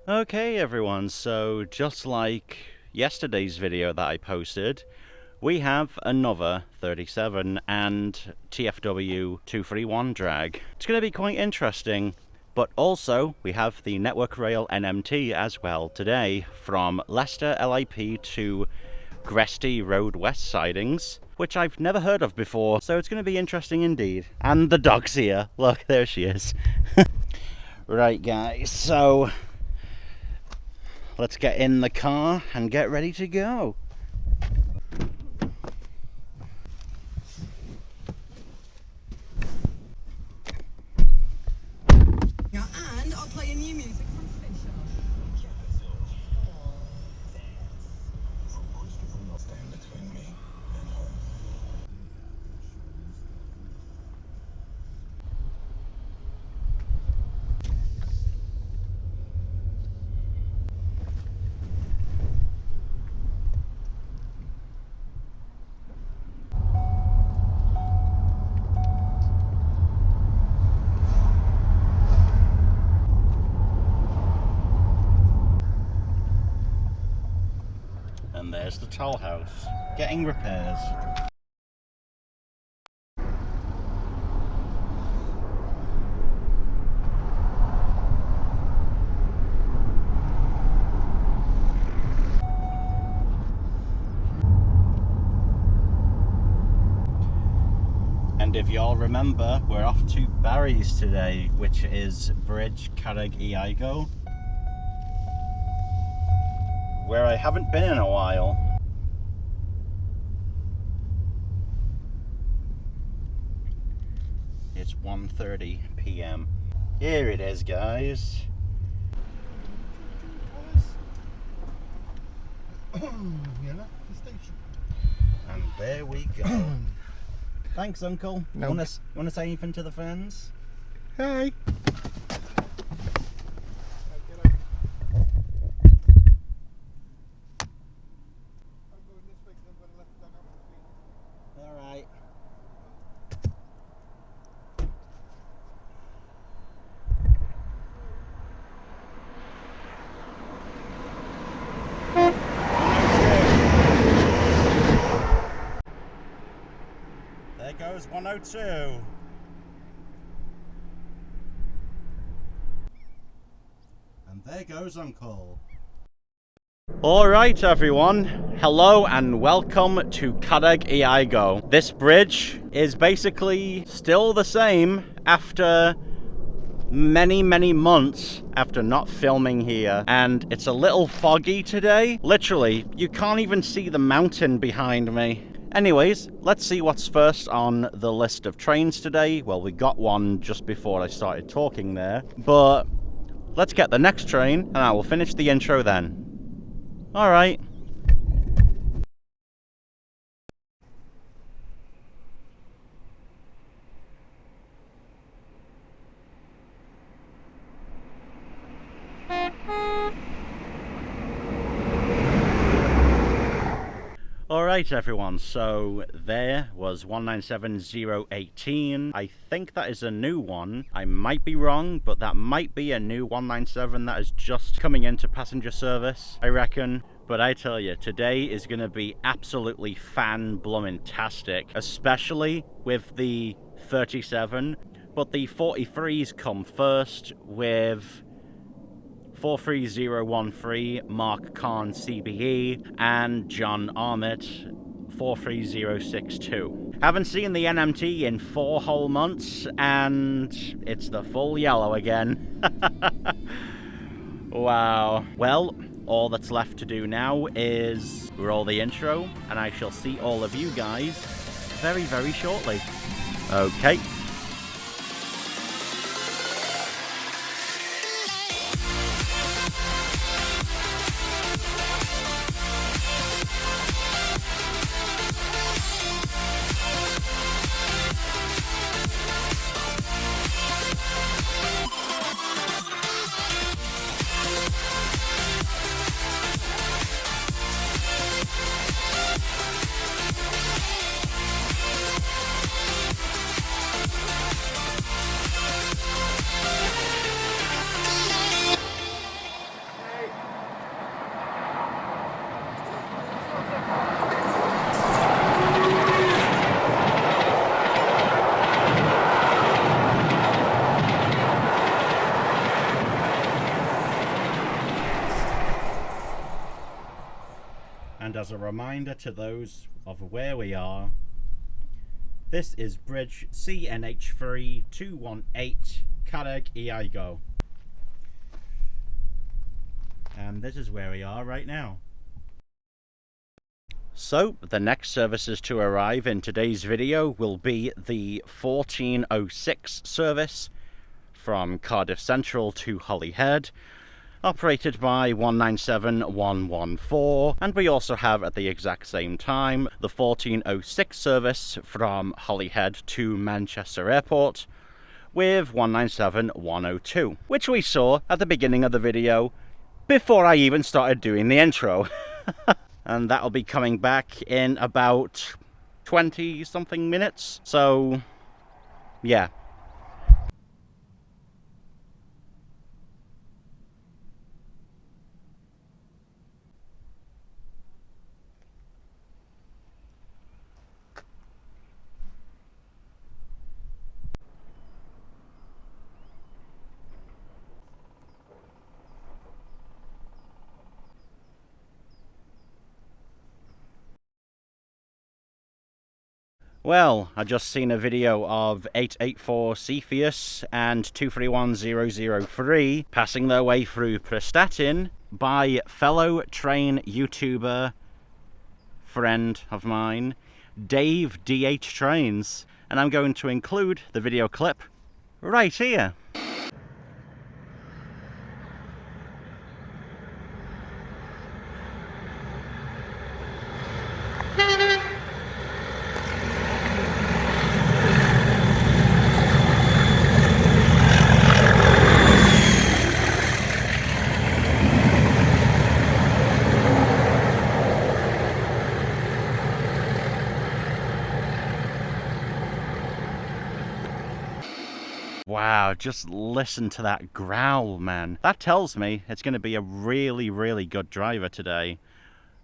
Okay everyone, so just like yesterday's video that I posted, we have another 37 and TFW 231 drag. It's going to be quite interesting, but also we have the Network Rail NMT as well today from Leicester L.I.P to Gresty Road West sidings, which I've never heard of before, so it's going to be interesting indeed. And the dog's here. Look, there she is. Right guys, so let's get in the car and get ready to go. And I'll play you new music from Fisher. Stand between me and her. And there's the toll house, getting repairs. And if y'all remember, we're off to Barry's today, which is Bridge Carreg Iaigo, where I haven't been in a while. It's 1:30 p.m. Here it is, guys. And there we go. Thanks, Uncle. No. You wanna say anything to the fans? Hey. Alright. There goes 102. And there goes Uncle. Alright everyone, hello and welcome to Carreg Iaigo. This bridge is basically still the same after many months after not filming here, and it's a little foggy today. Literally, you can't even see the mountain behind me. Anyways, let's see what's first on the list of trains today. Well, we got one just before I started talking there, but let's get the next train and I will finish the intro then. Alright. Alright everyone, so there was 197018. I think that is a new one. I might be wrong, but that might be a new 197 that is just coming into passenger service, I reckon. But I tell you, today is going to be absolutely fan-bloomin-tastic, especially with the 37. But the 43s come first with 43013 Mark Khan CBE and John Armitt 43062. Haven't seen the NMT in 4 whole months and it's the full yellow again. Wow. Well, all that's left to do now is roll the intro and I shall see all of you guys very shortly. Okay. And as a reminder to those of where we are, this is bridge CNH3 218 Carreg Iaigo. And this is where we are right now. So, the next services to arrive in today's video will be the 1406 service from Cardiff Central to Holyhead, operated by 197114, and we also have at the exact same time the 1406 service from Holyhead to Manchester Airport with 197102, which we saw at the beginning of the video before I even started doing the intro. And that'll be coming back in about 20 something minutes, so yeah. Well, I just seen a video of 884 Cepheus and 231003 passing their way through Prestatyn by fellow train YouTuber friend of mine, Dave DH Trains, and I'm going to include the video clip right here. Wow, just listen to that growl, man. That tells me it's going to be a really, really good driver today.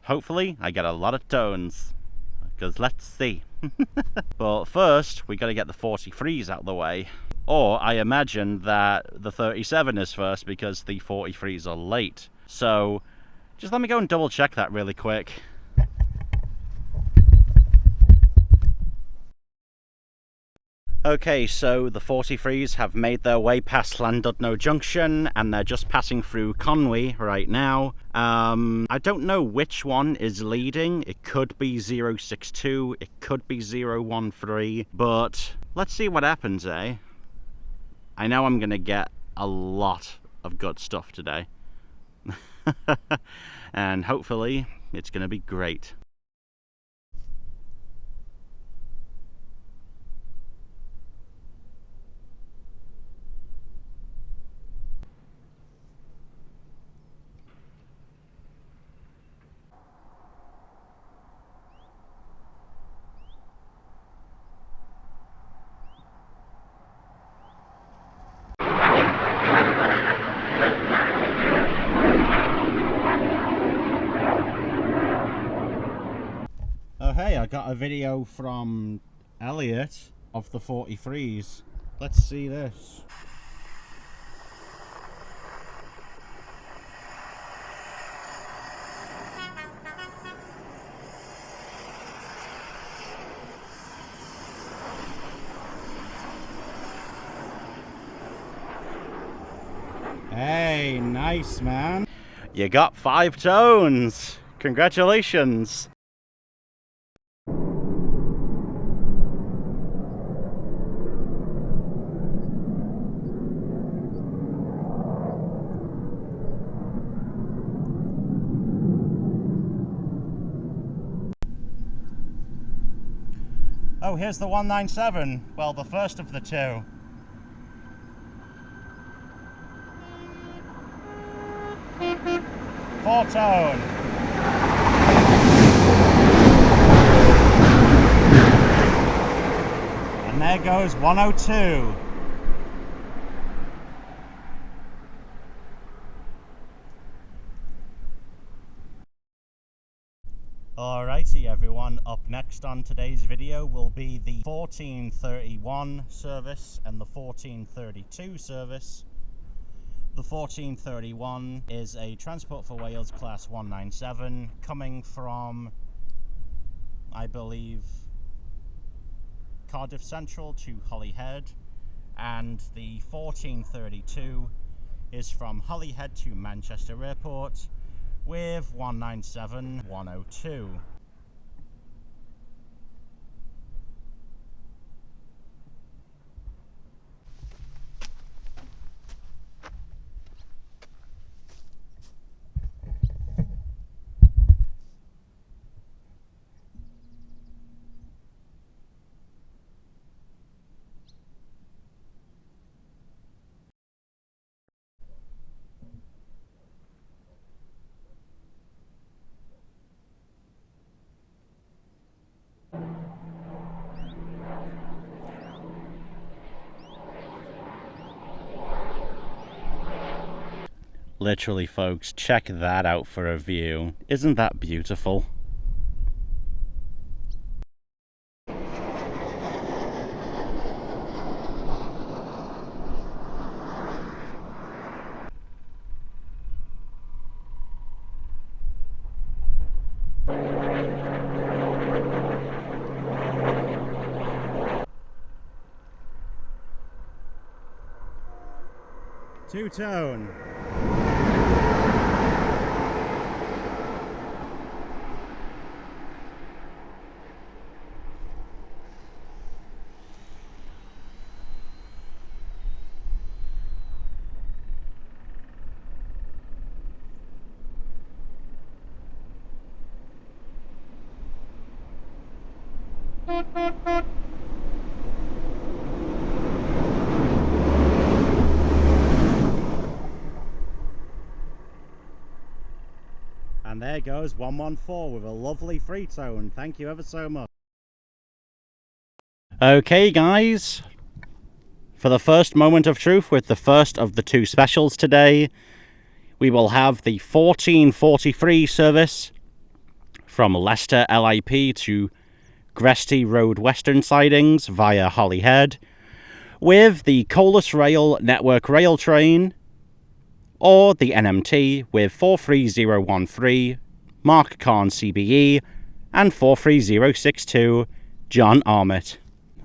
Hopefully, I get a lot of tones, because let's see. But first, we got to get the 43s out of the way. Or I imagine that the 37 is first because the 43s are late. So, just let me go and double check that really quick. Okay, so the 43s have made their way past Llandudno Junction and they're just passing through Conwy right now. I don't know which one is leading. It could be 062, it could be 013, but let's see what happens, eh? I know I'm gonna get a lot of good stuff today. And hopefully it's gonna be great. Oh hey, I got a video from Elliot of the 43s. Let's see this. Hey, nice man. You got 5 tones. Congratulations. Oh, here's the 197. Well, the first of the two. Four tone. And there goes 102. Alrighty everyone, up next on today's video will be the 1431 service and the 1432 service The 1431 is a Transport for Wales Class 197 coming from, I believe, Cardiff Central to Holyhead, and the 1432 is from Holyhead to Manchester Airport with 197-102. Literally, folks, check that out for a view. Isn't that beautiful? Two-tone. And there goes 114 with a lovely free tone. Thank you ever so much. Okay, guys. For the first moment of truth with the first of the two specials today, we will have the 1443 service from Leicester L.I.P to Gresty Road Western sidings via Holyhead with the Colas Rail Network Rail Train, or the NMT with 43013 Mark Carn CBE and 43062 John Armit.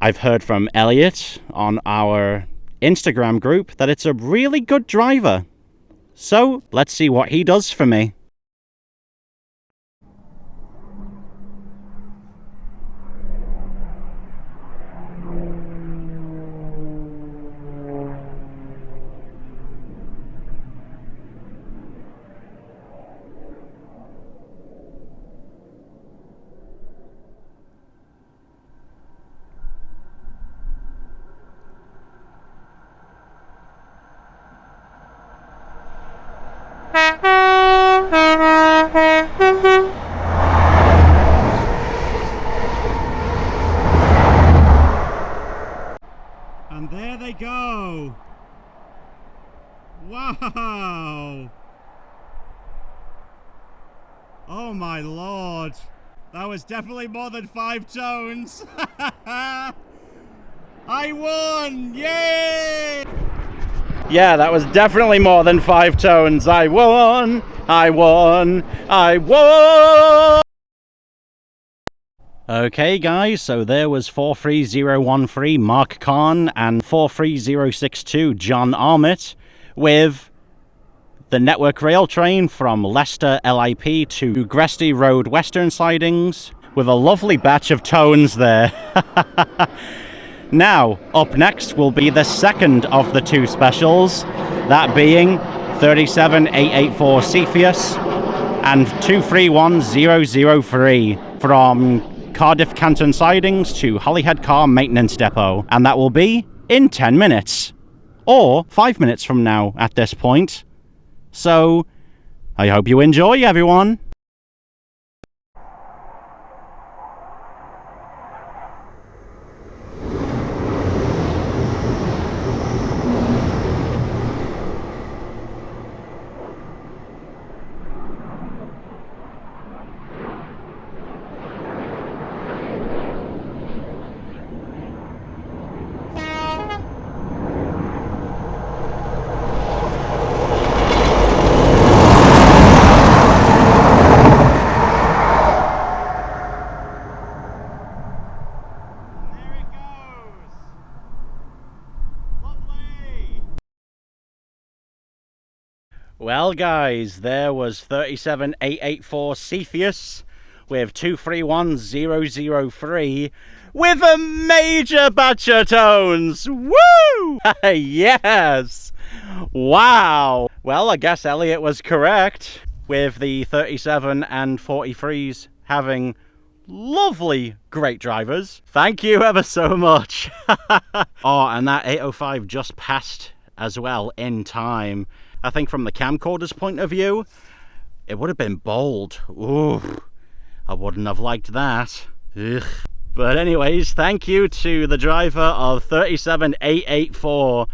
I've heard from Elliot on our Instagram group that it's a really good driver. So let's see what he does for me. And there they go. Wow. Oh my lord. That was definitely more than 5 tones. I won! Yay! Yeah, that was definitely more than 5 tones. I won! I won! I won! Okay, guys, so there was 43013 Mark Carn and 43062 John Armit with the Network Rail Train from Leicester L.I.P to Gresty Road Western sidings with a lovely batch of tones there. Now, up next will be the second of the two specials, that being 37884 Cepheus and 231003 from Cardiff Canton sidings to Holyhead Car Maintenance Depot, and that will be in 10 minutes, or 5 minutes from now at this point. So, I hope you enjoy, everyone. Well, guys, there was 37884 Cepheus with 231003 with a major batch of tones. Woo! Yes! Wow! Well, I guess Elliot was correct with the 37 and 43s having lovely great drivers. Thank you ever so much. Oh, and that 805 just passed as well in time. I think from the camcorder's point of view, it would have been bold. Ooh, I wouldn't have liked that. Ugh. But anyways, thank you to the driver of 37884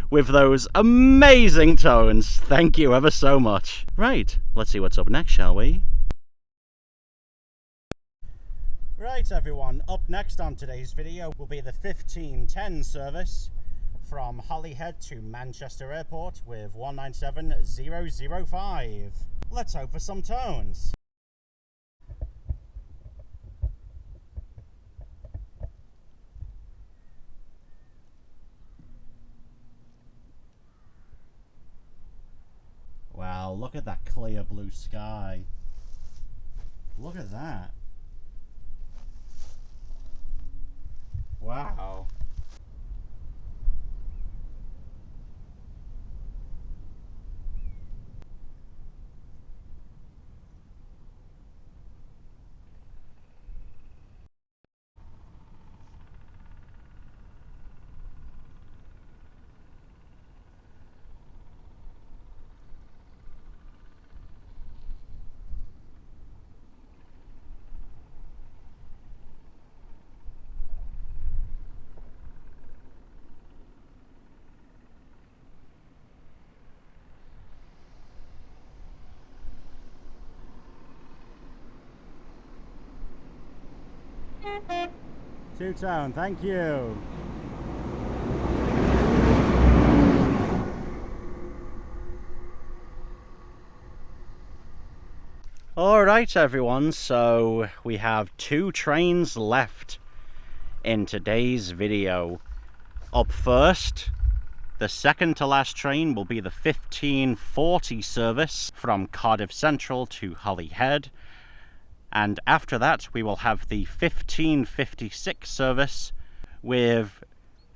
with those amazing tones. Thank you ever so much. Right, let's see what's up next, shall we? Right, everyone, up next on today's video will be the 1510 service from Holyhead to Manchester Airport with 197005. Let's hope for some tones. Wow, look at that clear blue sky. Look at that. Wow. Two-tone, thank you. Alright everyone, so we have 2 trains left in today's video. Up first, the second to last train will be the 1540 service from Cardiff Central to Holyhead. And after that, we will have the 1556 service with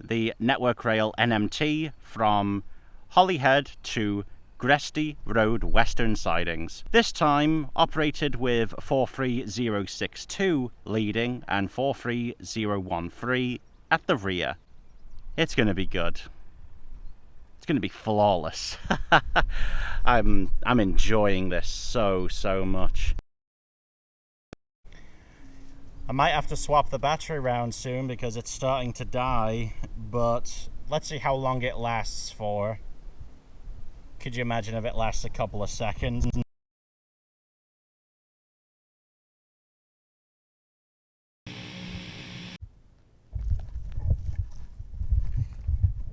the Network Rail NMT from Holyhead to Gresty Road Western Sidings. This time operated with 43062 leading and 43013 at the rear. It's going to be good. It's going to be flawless. I'm enjoying this so much. I might have to swap the battery around soon because it's starting to die, but let's see how long it lasts for. Could you imagine if it lasts a couple of seconds?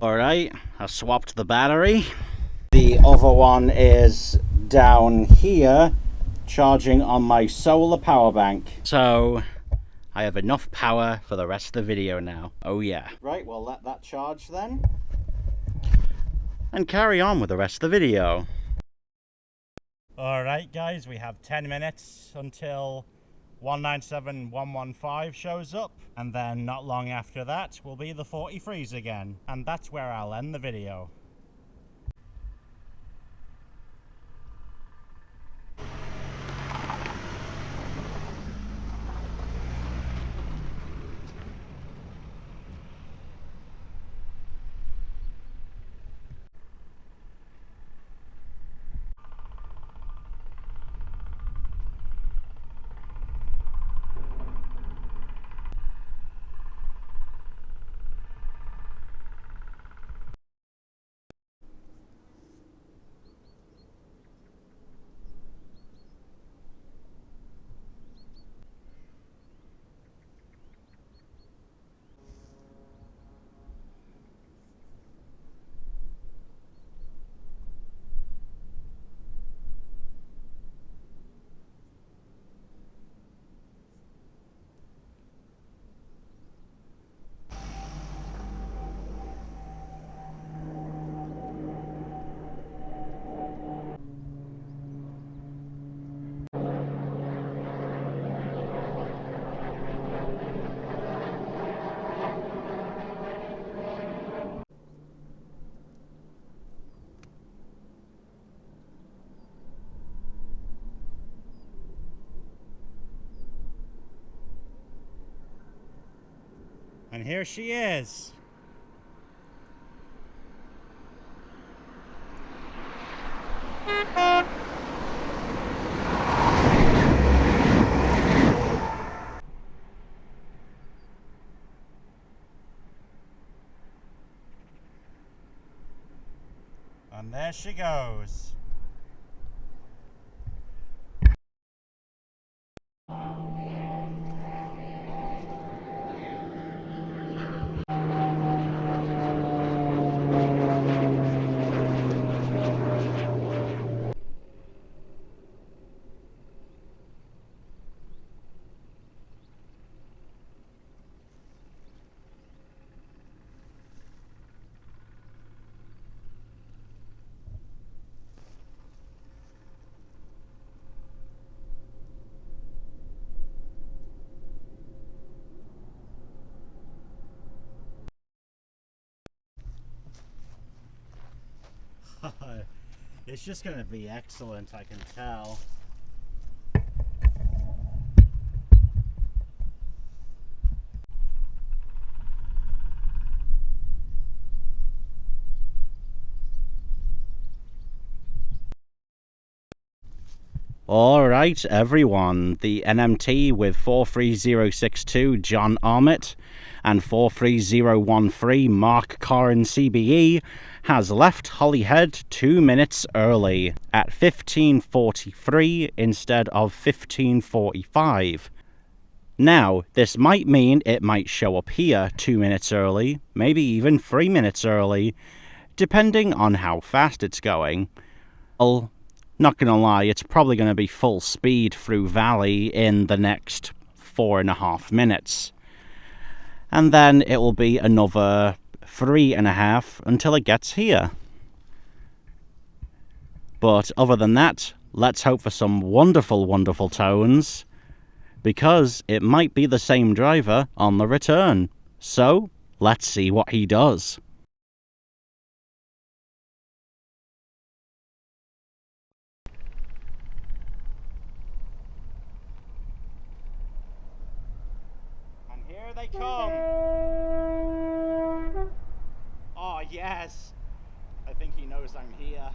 Alright, I swapped the battery. The other one is down here, charging on my solar power bank. So I have enough power for the rest of the video now. Oh yeah. Right, we'll let that charge then. And carry on with the rest of the video. Alright guys, we have 10 minutes until 197115 shows up. And then not long after that will be the 43s again. And that's where I'll end the video. And here she is. And there she goes. It's just going to be excellent, I can tell. Alright everyone, the NMT with 43062 John Armit and 43013 Mark Corrin CBE has left Holyhead 2 minutes early at 15:43 instead of 15:45. Now, this might mean it might show up here 2 minutes early, maybe even 3 minutes early, depending on how fast it's going. Well, not gonna lie, it's probably gonna be full speed through Valley in the next 4.5 minutes. And then it will be another 3.5 until it gets here. But other than that, let's hope for some wonderful, wonderful tones, because it might be the same driver on the return. So, let's see what he does. And here they come. Oh, yes. I think he knows I'm here.